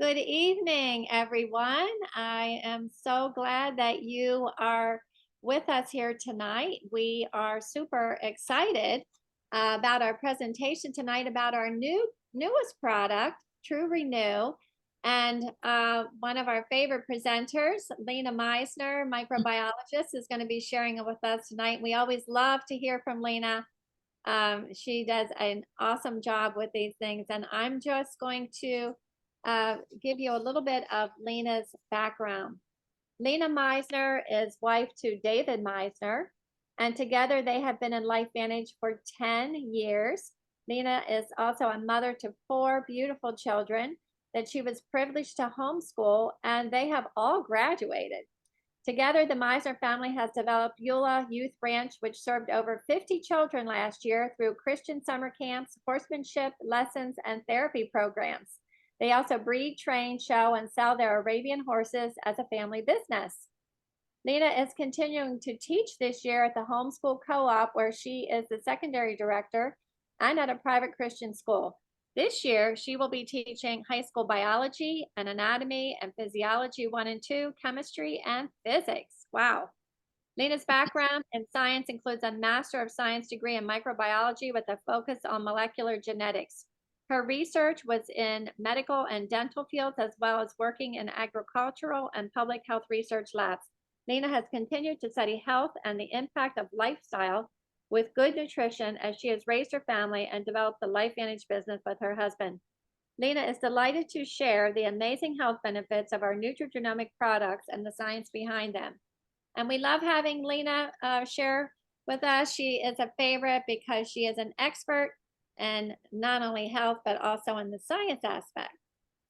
Good evening, everyone. I am so glad that you are with us here tonight. We are super excited about our presentation tonight about our newest product, True Renew. And one of our favorite presenters, Lena Misener, microbiologist, is going to be sharing it with us tonight. We always love to hear from Lena. She does an awesome job with these things. And I'm just going to give you a little bit of Lena's background. Lena Misener is wife to David Misener, and together they have been in LifeVantage for 10 years. Lena is also a mother to 4 beautiful children that she was privileged to homeschool, and they have all graduated. Together, the Misener family has developed Beulah Youth Branch, which served over 50 children last year through Christian summer camps, horsemanship lessons, and therapy programs. They also breed, train, show, and sell their Arabian horses as a family business. Lena is continuing to teach this year at the homeschool co-op, where she is the secondary director, and at a private Christian school. This year, she will be teaching high school biology and anatomy and physiology 1 and 2, chemistry, and physics. Wow. Lena's background in science includes a Master of Science degree in microbiology with a focus on molecular genetics. Her research was in medical and dental fields, as well as working in agricultural and public health research labs. Lena has continued to study health and the impact of lifestyle with good nutrition as she has raised her family and developed the LifeVantage business with her husband. Lena is delighted to share the amazing health benefits of our nutrigenomic products and the science behind them. And we love having Lena share with us. She is a favorite because she is an expert in not only health, but also in the science aspect.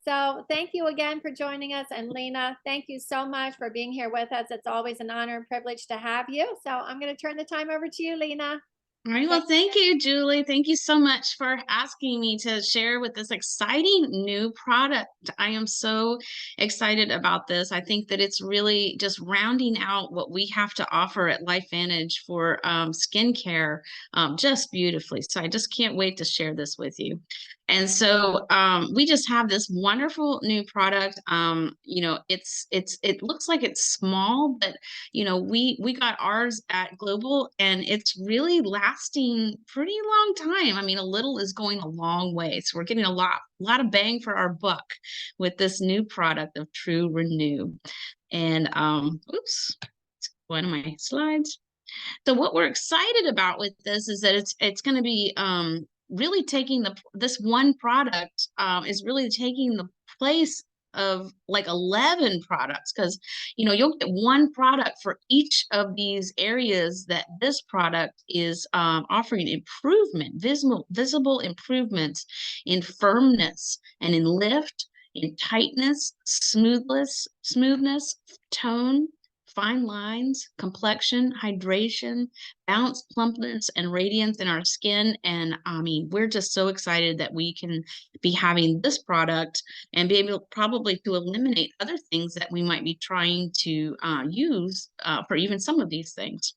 So thank you again for joining us. And Lena, thank you so much for being here with us. It's always an honor and privilege to have you. So I'm going to turn the time over to you, Lena. All right. Well, thank you, Julie. Thank you so much for asking me to share with this exciting new product. I am so excited about this. I think that it's really just rounding out what we have to offer at LifeVantage for skincare just beautifully. So I just can't wait to share this with you. And so we just have this wonderful new product. It looks like it's small, but we got ours at Global, and it's really lasting pretty long time. I mean, a little is going a long way. So we're getting a lot of bang for our buck with this new product of True Renew. And oops, one of my slides. So what we're excited about with this is that it's going to be really taking this one product is really taking the place of like 11 products, because you'll get one product for each of these areas that this product is offering improvement, visible improvements in firmness and in lift, in tightness, smoothness, tone, fine lines, complexion, hydration, bounce, plumpness, and radiance in our skin. And I mean, we're just so excited that we can be having this product and be able probably to eliminate other things that we might be trying to use for even some of these things.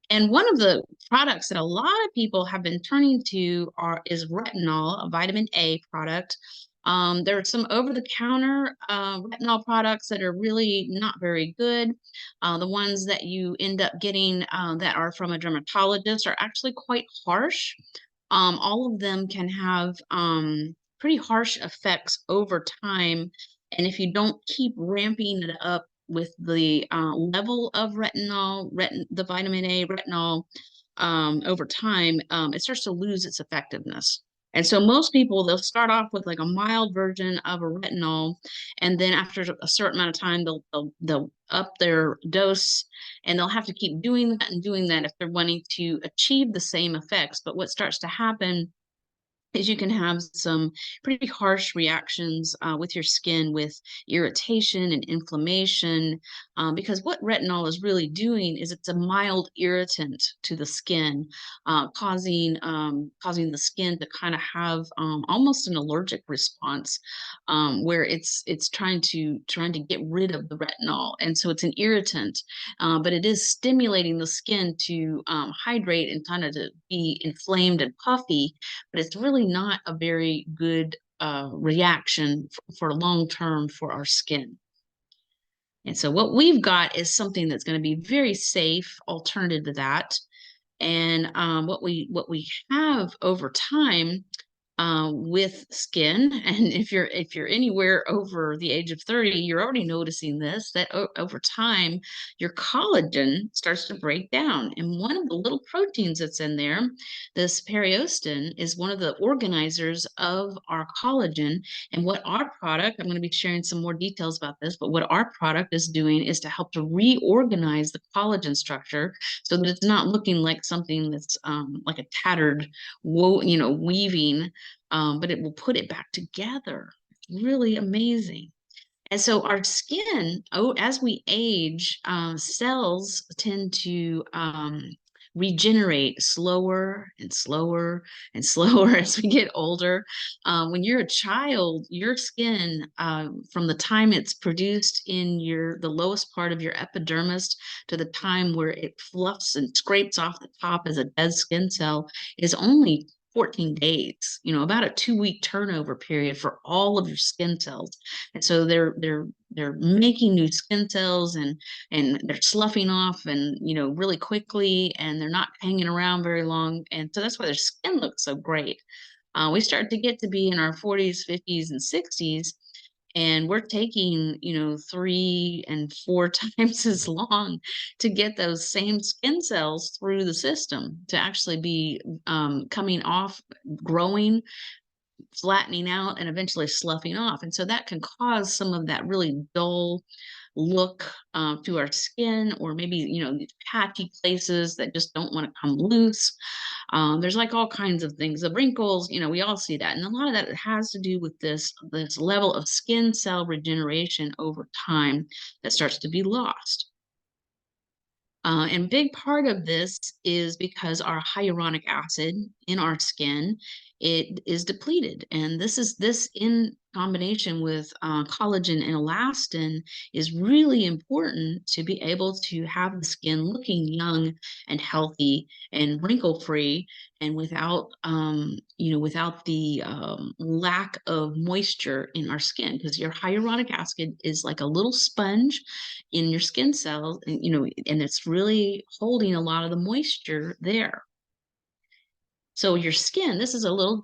And one of the products that a lot of people have been turning to is retinol, a vitamin A product. There are some over-the-counter retinol products that are really not very good. The ones that you end up getting that are from a dermatologist are actually quite harsh. All of them can have pretty harsh effects over time. And if you don't keep ramping it up with the level of retinol, the vitamin A retinol over time, it starts to lose its effectiveness. And so most people, they'll start off with like a mild version of a retinol, and then after a certain amount of time, they'll up their dose, and they'll have to keep doing that and doing that if they're wanting to achieve the same effects. But what starts to happen is you can have some pretty harsh reactions with your skin, with irritation and inflammation, because what retinol is really doing is it's a mild irritant to the skin, causing the skin to kind of have almost an allergic response, where it's trying to get rid of the retinol, and so it's an irritant, but it is stimulating the skin to hydrate and kind of to be inflamed and puffy, but it's really not a very good reaction for long term for our skin. And so what we've got is something that's going to be very safe alternative to that. And what we have over time with skin, and if you're anywhere over the age of 30, you're already noticing this, that over time your collagen starts to break down, and one of the little proteins that's in there, this periostin, is one of the organizers of our collagen. And what our product, I'm going to be sharing some more details about this, but what our product is doing is to help to reorganize the collagen structure so that it's not looking like something that's like a tattered weaving, but it will put it back together. It's really amazing. And so our skin, as we age, cells tend to regenerate slower and slower and slower as we get older. When you're a child, your skin, from the time it's produced in the lowest part of your epidermis to the time where it fluffs and scrapes off the top as a dead skin cell, is only 14 days, about a 2-week turnover period for all of your skin cells. And so they're making new skin cells, and they're sloughing off, and really quickly, and they're not hanging around very long. And so that's why their skin looks so great. We start to get to be in our 40s, 50s, and 60s, and we're taking 3 and 4 times as long to get those same skin cells through the system to actually be coming off, growing, flattening out, and eventually sloughing off. And so that can cause some of that really dull look to our skin, or maybe these patchy places that just don't want to come loose. There's like all kinds of things, the wrinkles, we all see that, and a lot of that has to do with this level of skin cell regeneration over time that starts to be lost. And big part of this is because our hyaluronic acid in our skin, it is depleted, and this in combination with collagen and elastin is really important to be able to have the skin looking young and healthy and wrinkle free, and without the lack of moisture in our skin, because your hyaluronic acid is like a little sponge in your skin cells, and it's really holding a lot of the moisture there. So your skin, this is a little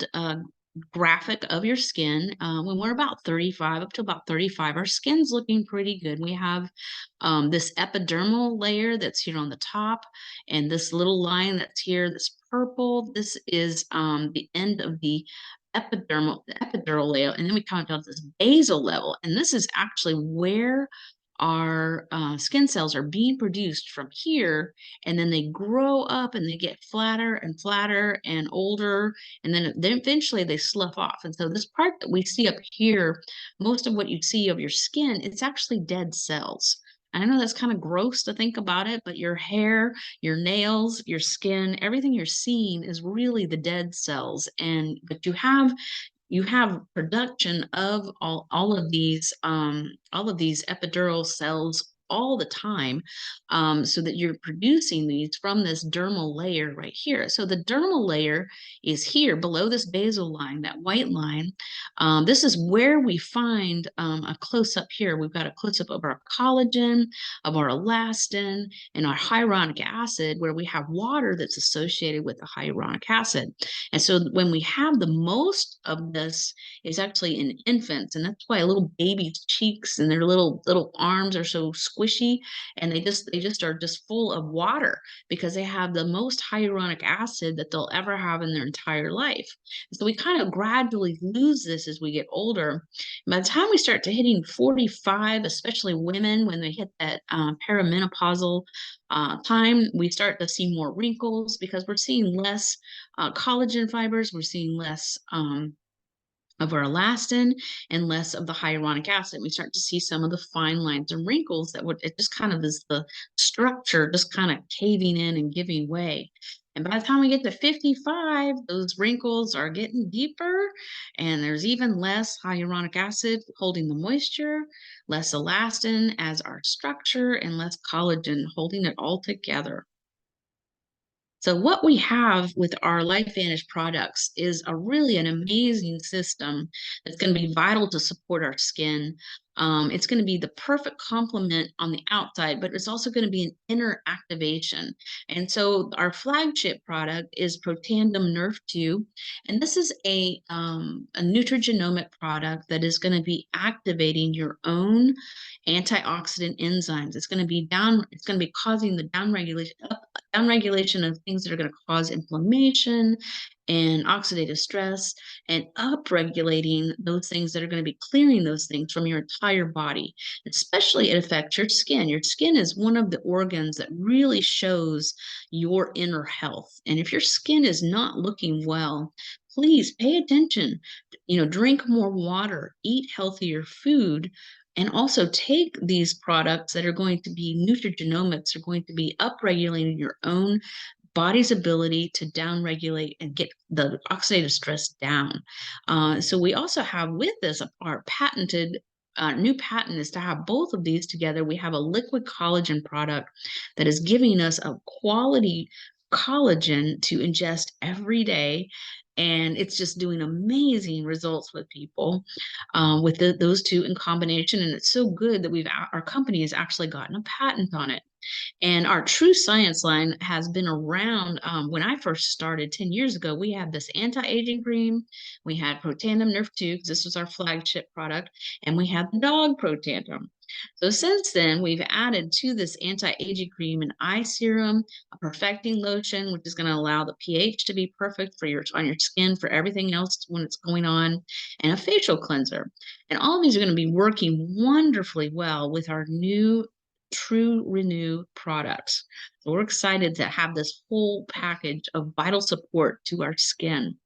graphic of your skin. When we're about 35, up to about 35, our skin's looking pretty good. We have this epidermal layer that's here on the top, and this little line that's here, this purple, this is the end of the epidural layer. And then we come down to this basal level, and this is actually where our skin cells are being produced from here, and then they grow up and they get flatter and flatter and older, and then eventually they slough off. And so this part that we see up here, most of what you see of your skin, it's actually dead cells. I know that's kind of gross to think about it, but your hair, your nails, your skin, everything you're seeing is really the dead cells. But you have production of all of these epidural cells all the time, so that you're producing these from this dermal layer right here. So the dermal layer is here below this basal line, that white line. This is where we find a close-up here. We've got a close-up of our collagen, of our elastin, and our hyaluronic acid, where we have water that's associated with the hyaluronic acid. And so when we have the most of this is actually in infants, and that's why little babies' cheeks and their little arms are so squishy, and they just are just full of water, because they have the most hyaluronic acid that they'll ever have in their entire life. So we kind of gradually lose this as we get older. By the time we start to hitting 45, especially women, when they hit that perimenopausal time, we start to see more wrinkles, because we're seeing less collagen fibers, we're seeing less of our elastin, and less of the hyaluronic acid. We start to see some of the fine lines and wrinkles it just kind of is the structure just kind of caving in and giving way. And by the time we get to 55, those wrinkles are getting deeper, and there's even less hyaluronic acid holding the moisture, less elastin as our structure, and less collagen holding it all together. So what we have with our LifeVantage products is an amazing system that's going to be vital to support our skin. It's going to be the perfect complement on the outside, but it's also going to be an inner activation. And so our flagship product is Protandem Nerf 2, and this is a nutrigenomic product that is going to be activating your own antioxidant enzymes. It's going to be causing the downregulation of things that are going to cause inflammation and oxidative stress, and upregulating those things that are going to be clearing those things from your entire body. Especially it affects your skin. Your skin is one of the organs that really shows your inner health. And if your skin is not looking well, please pay attention. Drink more water, eat healthier food, and also take these products that are going to be nutrigenomics, are going to be upregulating your own body's ability to downregulate and get the oxidative stress down. So we also have with this our patented new patent is to have both of these together. We have a liquid collagen product that is giving us a quality collagen to ingest every day. And it's just doing amazing results with people with those two in combination. And it's so good that our company has actually gotten a patent on it. And our True Science line has been around. When I first started 10 years ago, we had this anti-aging cream. We had Protandim Nerf 2, because this was our flagship product, and we had the dog Protandim. So since then, we've added to this anti-aging cream an eye serum, a perfecting lotion, which is going to allow the pH to be perfect on your skin for everything else when it's going on, and a facial cleanser. And all of these are going to be working wonderfully well with our new True Renew products. So we're excited to have this whole package of vital support to our skin.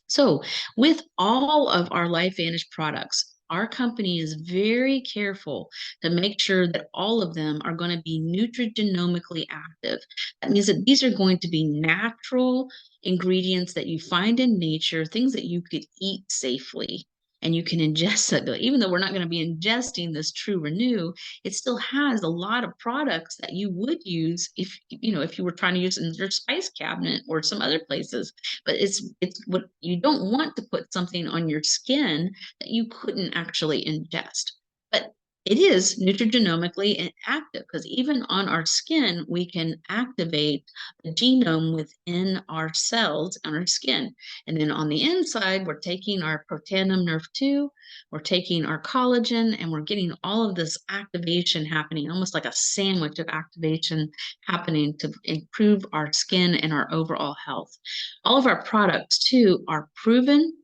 So with all of our LifeVantage products, our company is very careful to make sure that all of them are going to be nutrigenomically active. That means that these are going to be natural ingredients that you find in nature, things that you could eat safely. And you can ingest that. Even though we're not going to be ingesting this True Renew, it still has a lot of products that you would use if you were trying to use it in your spice cabinet or some other places. But it's what you don't want to put something on your skin that you couldn't actually ingest. But it is nutrigenomically active, because even on our skin, we can activate the genome within our cells on our skin. And then on the inside, we're taking our Protandim Nerf 2, we're taking our collagen, and we're getting all of this activation happening, almost like a sandwich of activation happening to improve our skin and our overall health. All of our products, too, are proven,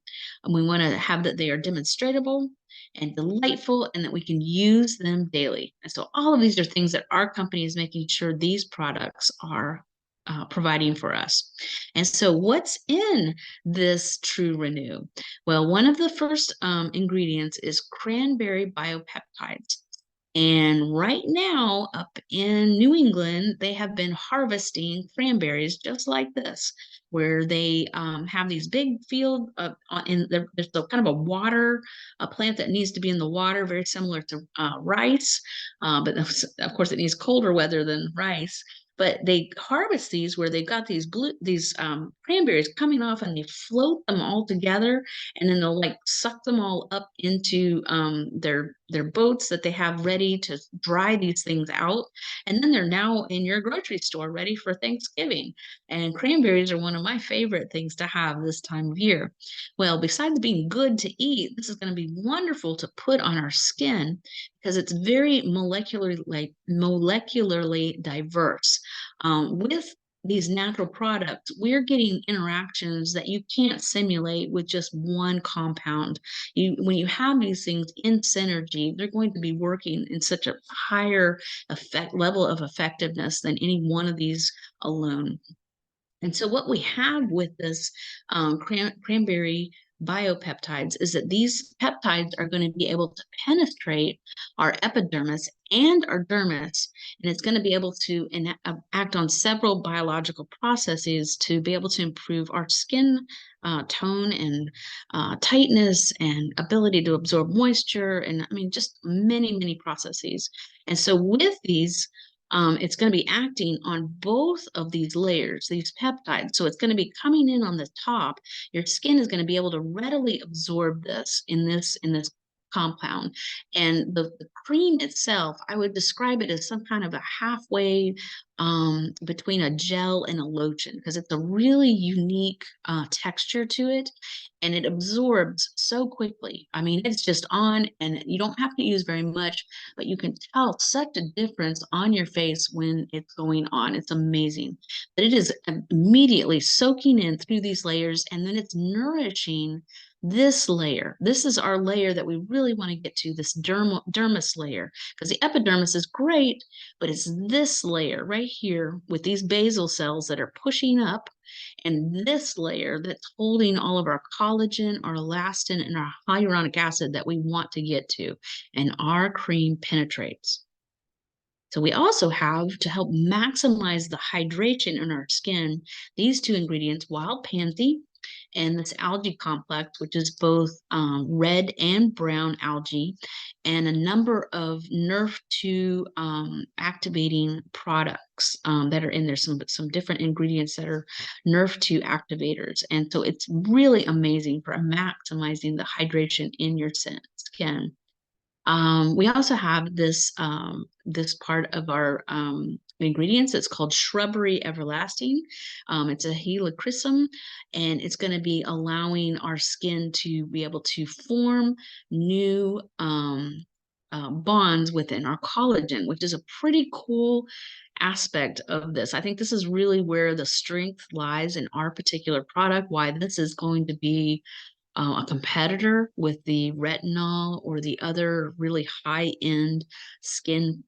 and we want to have that they are demonstratable and delightful, and that we can use them daily. And so all of these are things that our company is making sure these products are providing for us. And so what's in this True Renew? Well, one of the first ingredients is cranberry biopeptides. And right now, up in New England, they have been harvesting cranberries just like this, where they have these big field there's a kind of a plant that needs to be in the water, very similar to rice, but of course it needs colder weather than rice. But they harvest these where they've got these cranberries coming off, and they float them all together, and then they'll like suck them all up into their boats that they have ready to dry these things out. And then they're now in your grocery store ready for Thanksgiving. And cranberries are one of my favorite things to have this time of year. Well, besides being good to eat, this is going to be wonderful to put on our skin, because it's very molecularly diverse. With these natural products, we're getting interactions that you can't simulate with just one compound. When you have these things in synergy, they're going to be working in such a higher level of effectiveness than any one of these alone. And so what we have with this cranberry biopeptides is that these peptides are going to be able to penetrate our epidermis and our dermis, and it's going to be able to act on several biological processes to be able to improve our skin tone and tightness and ability to absorb moisture, and I mean just many processes. And so with these it's going to be acting on both of these layers, these peptides. So it's going to be coming in on the top. Your skin is going to be able to readily absorb this in this compound. And the cream itself, I would describe it as some kind of a halfway between a gel and a lotion, because it's a really unique texture to it, and it absorbs so quickly. I mean, it's just on, and you don't have to use very much, but you can tell such a difference on your face when it's going on. It's amazing. But it is immediately soaking in through these layers, and then it's nourishing this layer. This is our layer that we really want to get to, this dermis layer, because the epidermis is great, but it's this layer right here with these basal cells that are pushing up, and this layer that's holding all of our collagen, our elastin, and our hyaluronic acid that we want to get to. And our cream penetrates. So we also have, to help maximize the hydration in our skin, these two ingredients, wild pansy and this algae complex, which is both red and brown algae, and a number of NRF2 activating products that are in there, some different ingredients that are NRF2 activators. And so it's really amazing for maximizing the hydration in your skin. We also have this part of our ingredients. It's called Shrubbery Everlasting. It's a helichrysum, and it's going to be allowing our skin to be able to form new bonds within our collagen, which is a pretty cool aspect of this. I think this is really where the strength lies in our particular product, why this is going to be a competitor with the retinol or the other really high-end skin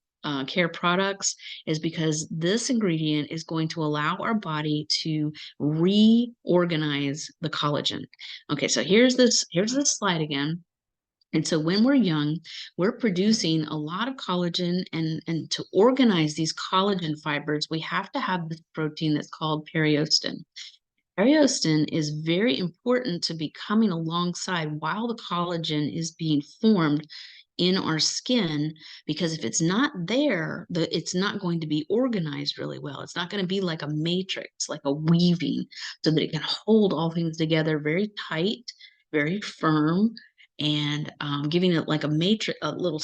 care products, is because this ingredient is going to allow our body to reorganize the collagen. Okay, so here's this slide again. And so when we're young, we're producing a lot of collagen, and to organize these collagen fibers, we have to have this protein that's called periostin. Periostin is very important to be coming alongside while the collagen is being formed in our skin, because if it's not there, it's not going to be organized really well. It's not going to be like a matrix, like a weaving, so that it can hold all things together very tight, very firm, and giving it like a matrix, a little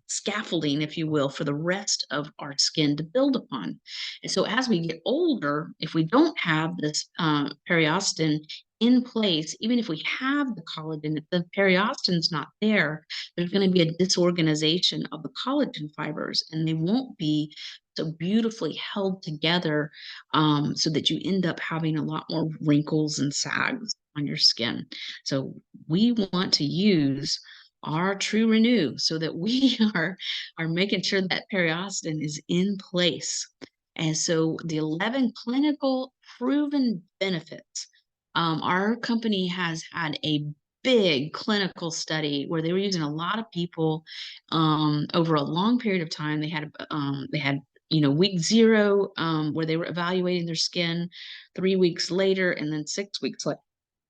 scaffolding, if you will, for the rest of our skin to build upon. And so as we get older, if we don't have this periostin in place, even if we have the collagen, if the periostin's not there, there's going to be a disorganization of the collagen fibers, and they won't be so beautifully held together, so that you end up having a lot more wrinkles and sags on your skin. So we want to use our True Renew so that we are making sure that periostin is in place. And so the 11 clinical proven benefits. Our company has had a big clinical study where they were using a lot of people over a long period of time. They had week 0 where they were evaluating their skin, 3 weeks later, and then 6 weeks later.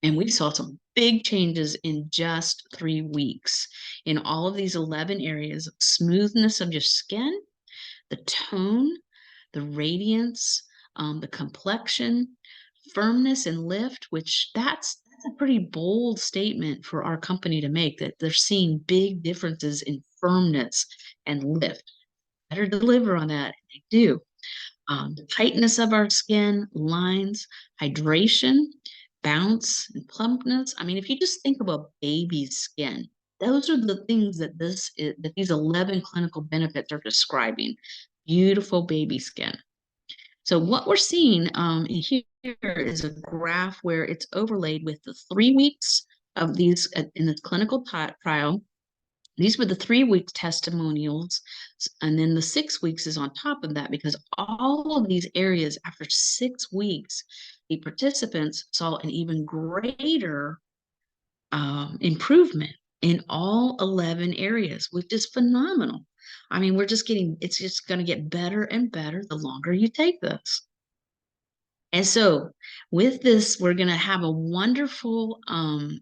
And we saw some big changes in just 3 weeks in all of these 11 areas: smoothness of your skin, the tone, the radiance, the complexion, firmness and lift, which that's a pretty bold statement for our company to make, that they're seeing big differences in firmness and lift. Better deliver on that. They do. The tightness of our skin, lines, hydration, bounce, and plumpness. I mean, if you just think about baby's skin, those are the things that that these 11 clinical benefits are describing. Beautiful baby skin. So what we're seeing here is a graph where it's overlaid with the 3 weeks of these in this clinical trial. These were the 3 week testimonials, and then the 6 weeks is on top of that, because all of these areas, after 6 weeks, the participants saw an even greater improvement in all 11 areas, which is phenomenal. I mean, it's just going to get better and better the longer you take this. And so with this, we're going to have a wonderful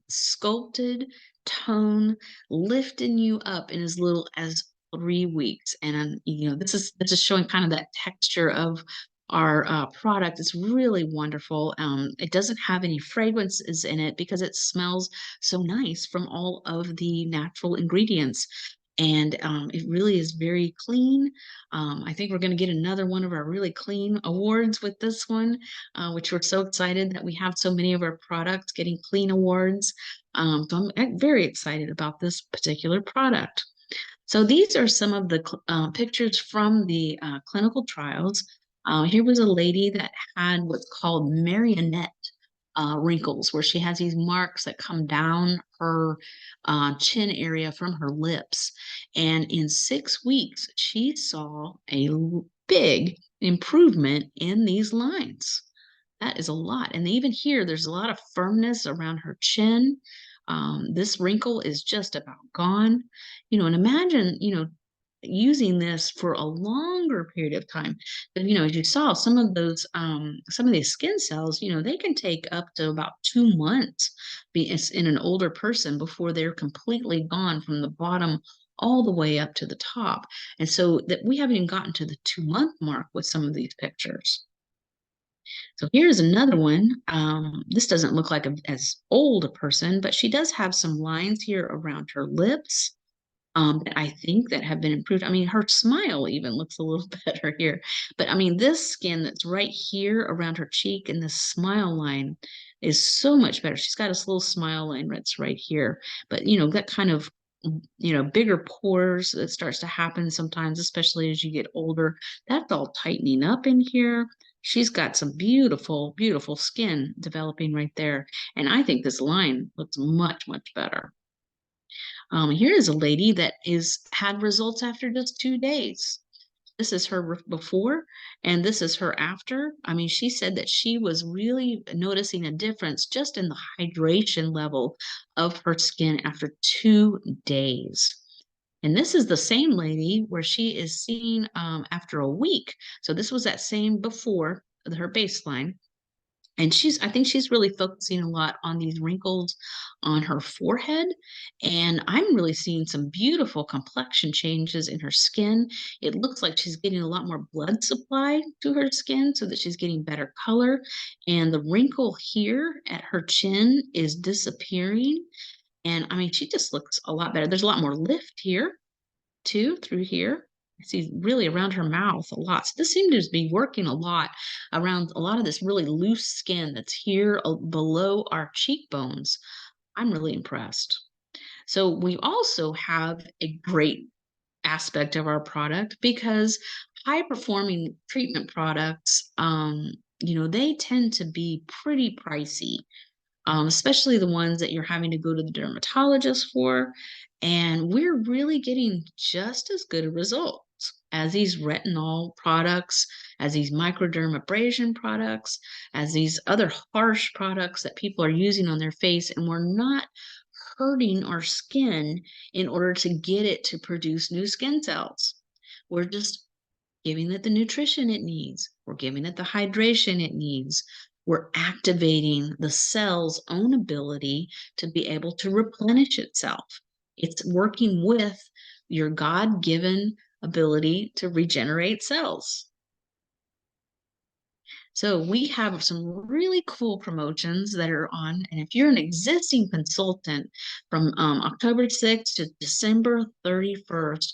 sculpted tone, lifting you up in as little as 3 weeks. And this is showing kind of that texture of our product. It's really wonderful. It doesn't have any fragrances in it because it smells so nice from all of the natural ingredients. And it really is very clean. I think we're going to get another one of our really clean awards with this one, which we're so excited that we have so many of our products getting clean awards. So I'm very excited about this particular product. So these are some of the pictures from the clinical trials. Here was a lady that had what's called marionette wrinkles, where she has these marks that come down her chin area from her lips. And in 6 weeks, she saw a big improvement in these lines. That is a lot. And even here, there's a lot of firmness around her chin. This wrinkle is just about gone. And imagine, using this for a longer period of time. But, as you saw, some of these skin cells, they can take up to about 2 months in an older person before they're completely gone from the bottom all the way up to the top. And so that we haven't even gotten to the 2 month mark with some of these pictures. So here's another one. This doesn't look like as old a person, but she does have some lines here around her lips that I think that have been improved. I mean, her smile even looks a little better here. But I mean, this skin that's right here around her cheek and this smile line is so much better. She's got this little smile line that's right here. But, that kind of, bigger pores that starts to happen sometimes, especially as you get older. That's all tightening up in here. She's got some beautiful, beautiful skin developing right there. And I think this line looks much, much better. Here is a lady that is had results after just 2 days. This is her before, and this is her after. I mean, she said that she was really noticing a difference just in the hydration level of her skin after 2 days. And this is the same lady where she is seen after a week. So this was that same before her baseline. And I think she's really focusing a lot on these wrinkles on her forehead. And I'm really seeing some beautiful complexion changes in her skin. It looks like she's getting a lot more blood supply to her skin so that she's getting better color. And the wrinkle here at her chin is disappearing. And I mean, she just looks a lot better. There's a lot more lift here too, through here. I see really around her mouth a lot. So this seemed to be working a lot around a lot of this really loose skin that's here below our cheekbones. I'm really impressed. So we also have a great aspect of our product because high performing treatment products, they tend to be pretty pricey, especially the ones that you're having to go to the dermatologist for. And we're really getting just as good a results as these retinol products, as these microdermabrasion products, as these other harsh products that people are using on their face. And we're not hurting our skin in order to get it to produce new skin cells. We're just giving it the nutrition it needs. We're giving it the hydration it needs. We're activating the cell's own ability to be able to replenish itself. It's working with your God-given ability to regenerate cells. So we have some really cool promotions that are on. And if you're an existing consultant from October 6th to December 31st,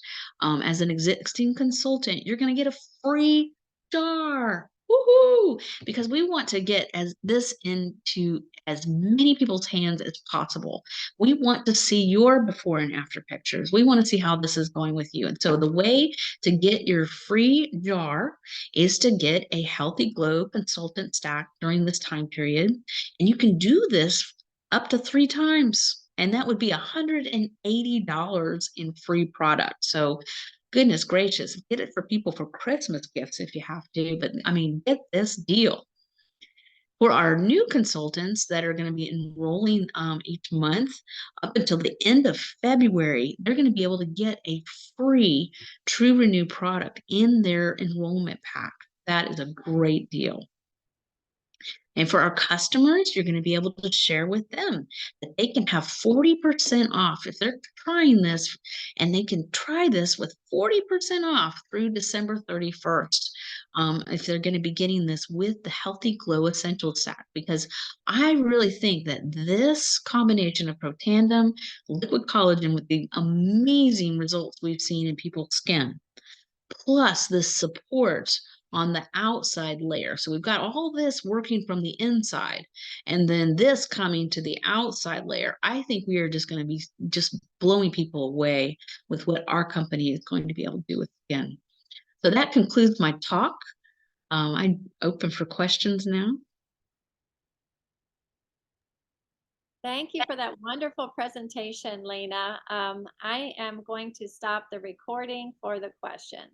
as an existing consultant, you're going to get a free jar. Woohoo! Because we want to get this into as many people's hands as possible. We want to see your before and after pictures. We want to see how this is going with you. And so the way to get your free jar is to get a Healthy Glow consultant stack during this time period. And you can do this up to 3 times. And that would be $180 in free product. So goodness gracious, get it for people for Christmas gifts if you have to. But I mean, get this deal. For our new consultants that are going to be enrolling each month up until the end of February, they're going to be able to get a free True Renew product in their enrollment pack. That is a great deal. And for our customers, you're going to be able to share with them that they can have 40% off if they're trying this, and they can try this with 40% off through December 31st. If they're going to be getting this with the Healthy Glow Essential Set, because I really think that this combination of Protandim, liquid collagen, with the amazing results we've seen in people's skin, plus the support on the outside layer. So we've got all this working from the inside, and then this coming to the outside layer. I think we are just going to be just blowing people away with what our company is going to be able to do with skin. So that concludes my talk. I'm open for questions now. Thank you for that wonderful presentation, Lena. I am going to stop the recording for the questions.